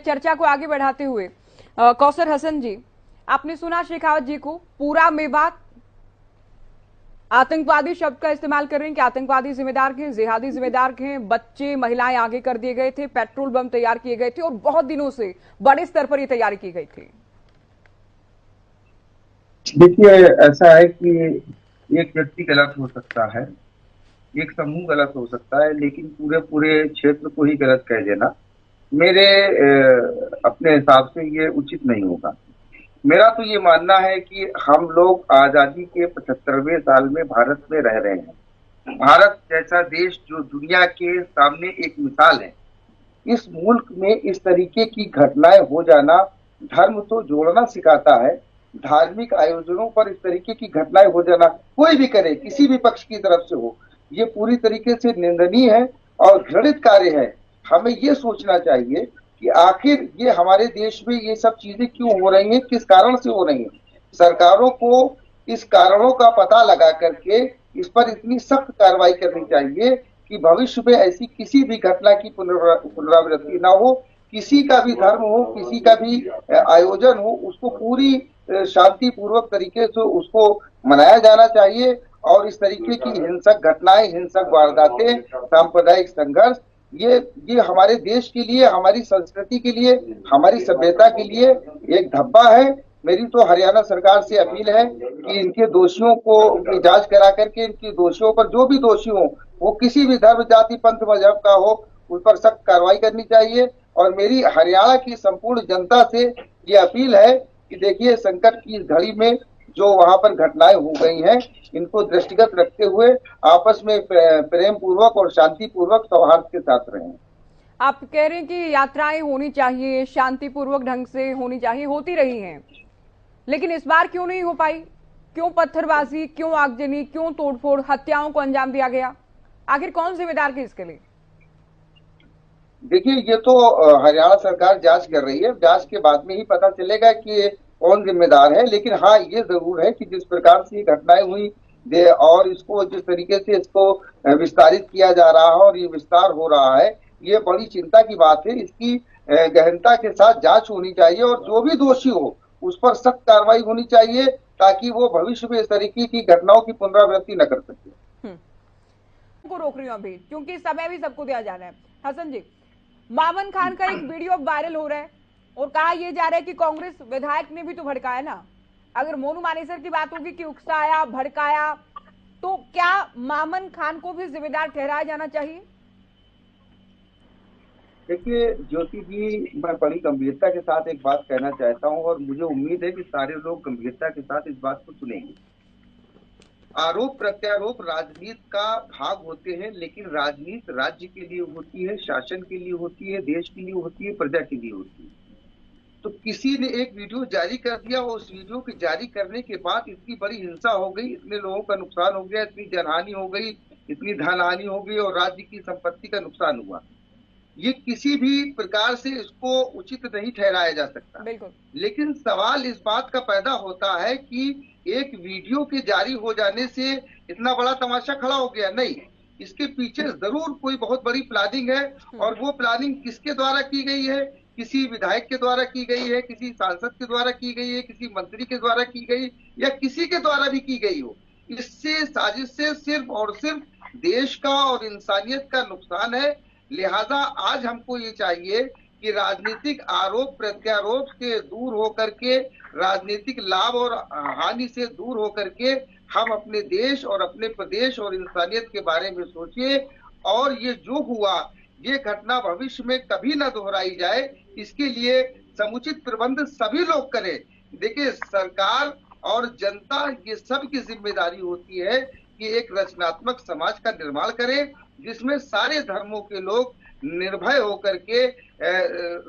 चर्चा को आगे बढ़ाते हुए कौसर हसन जी, आपने सुना शेखावत जी को, पूरा मेवात आतंकवादी शब्द का इस्तेमाल कर रहे हैं कि आतंकवादी जिम्मेदार हैं, जिहादी जिम्मेदार हैं, बच्चे महिलाएं आगे कर दिए गए थे, पेट्रोल बम तैयार किए गए थे और बहुत दिनों से बड़े स्तर पर यह तैयारी की गई थी। देखिए, ऐसा है कि एक व्यक्ति गलत हो सकता है, एक समूह गलत हो सकता है, लेकिन पूरे पूरे क्षेत्र को ही गलत कह देना मेरे अपने हिसाब से ये उचित नहीं होगा। मेरा तो ये मानना है कि हम लोग आजादी के 75वें साल में भारत में रह रहे हैं। भारत जैसा देश जो दुनिया के सामने एक मिसाल है, इस मुल्क में इस तरीके की घटनाएं हो जाना धर्म तो जोड़ना सिखाता है। धार्मिक आयोजनों पर इस तरीके की घटनाएं हो जाना, कोई भी करे, किसी भी पक्ष की तरफ से हो, ये पूरी तरीके से निंदनीय है और घृणित कार्य है। हमें ये सोचना चाहिए कि आखिर ये हमारे देश में ये सब चीजें क्यों हो रही हैं, किस कारण से हो रही हैं। सरकारों को इस कारणों का पता लगा करके इस पर इतनी सख्त कार्रवाई करनी चाहिए कि भविष्य में ऐसी किसी भी घटना की पुनरावृत्ति ना हो। किसी का भी धर्म हो, किसी का भी आयोजन हो, उसको पूरी शांतिपूर्वक तरीके से उसको मनाया जाना चाहिए। और इस तरीके की हिंसक घटनाएं, हिंसक वारदातें, सांप्रदायिक संघर्ष, ये हमारे देश के लिए, हमारी संस्कृति के लिए, हमारी सभ्यता के लिए एक धब्बा है। मेरी तो हरियाणा सरकार से अपील है कि इनके दोषियों को की जांच करा करके इनके दोषियों पर, जो भी दोषी हो, वो किसी भी धर्म, जाति, पंथ, मजहब का हो, उस पर सख्त कार्रवाई करनी चाहिए। और मेरी हरियाणा की संपूर्ण जनता से ये अपील है कि देखिए, संकट की इस घड़ी में जो वहां पर घटनाएं हो गई हैं, इनको दृष्टिगत रखते हुए आपस में प्रेम पूर्वक और शांति पूर्वक सौहार्द के साथ रहें। आप कह रहे हैं कि यात्राएं होनी चाहिए, शांतिपूर्वक ढंग से होनी चाहिए, होती रही हैं, लेकिन इस बार क्यों नहीं हो पाई? क्यों पत्थरबाजी, क्यों आगजनी, क्यों तोड़फोड़, हत्याओं को अंजाम दिया गया? आखिर कौन जिम्मेदार है इसके लिए? देखिए, ये तो हरियाणा सरकार जांच कर रही है। जांच के बाद में ही पता चलेगा कि कौन जिम्मेदार है। लेकिन हाँ, ये जरूर है कि जिस प्रकार से ये घटनाएं हुई और इसको जिस तरीके से इसको विस्तारित किया जा रहा है और ये विस्तार हो रहा है, ये बड़ी चिंता की बात है। इसकी गहनता के साथ जांच होनी चाहिए और जो भी दोषी हो उस पर सख्त कार्रवाई होनी चाहिए, ताकि वो भविष्य में इस तरीके की घटनाओं की पुनरावृत्ति न कर सके। को रोक रही हूँ अभी, क्योंकि समय भी सबको दिया जा रहा है। हसन जी, मामन खान का एक वीडियो अब वायरल हो रहा है और कहा यह जा रहा है कि कांग्रेस विधायक ने भी तो भड़काया ना। अगर मोनू मानेसर की बात होगी कि उकसाया, भड़काया, तो क्या मामन खान को भी जिम्मेदार ठहराया जाना चाहिए? देखिए ज्योति जी, मैं बड़ी गंभीरता के साथ एक बात कहना चाहता हूं और मुझे उम्मीद है कि सारे लोग गंभीरता के साथ इस बात को सुनेंगे। आरोप प्रत्यारोप राजनीति का भाग होते हैं, लेकिन राजनीति राज्य के लिए होती है, शासन के लिए होती है, देश के लिए होती है, प्रजा के लिए होती है। तो किसी ने एक वीडियो जारी कर दिया और उस वीडियो के जारी करने के बाद इतनी बड़ी हिंसा हो गई, इतने लोगों का नुकसान हो गया, इतनी जनहानि हो गई, इतनी धनहानि हो गई और राज्य की संपत्ति का नुकसान हुआ। ये किसी भी प्रकार से इसको उचित नहीं ठहराया जा सकता। बिल्कुल। लेकिन सवाल इस बात का पैदा होता है कि एक वीडियो के जारी हो जाने से इतना बड़ा तमाशा खड़ा हो गया। नहीं, इसके पीछे जरूर कोई बहुत बड़ी प्लानिंग है और वो प्लानिंग किसके द्वारा की गई है? किसी विधायक के द्वारा की गई है, किसी सांसद के द्वारा की गई है, किसी मंत्री के द्वारा की गई, या किसी के द्वारा भी की गई हो। इससे साजिश से सिर्फ और सिर्फ देश का और इंसानियत का नुकसान है। लिहाजा आज हमको ये चाहिए कि राजनीतिक आरोप प्रत्यारोप से दूर होकर के, राजनीतिक लाभ और हानि से दूर होकर के हम अपने देश और अपने प्रदेश और इंसानियत के बारे में सोचिए। और ये जो हुआ, ये घटना भविष्य में कभी न दोहराई जाए, इसके लिए समुचित प्रबंध सभी लोग करें। देखिए, सरकार और जनता, ये सब की जिम्मेदारी होती है कि एक रचनात्मक समाज का निर्माण करें, जिसमें सारे धर्मों के लोग निर्भय होकर के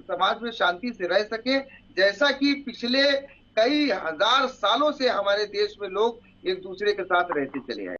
समाज में शांति से रह सके, जैसा कि पिछले कई हजार सालों से हमारे देश में लोग एक दूसरे के साथ रहते चले आए।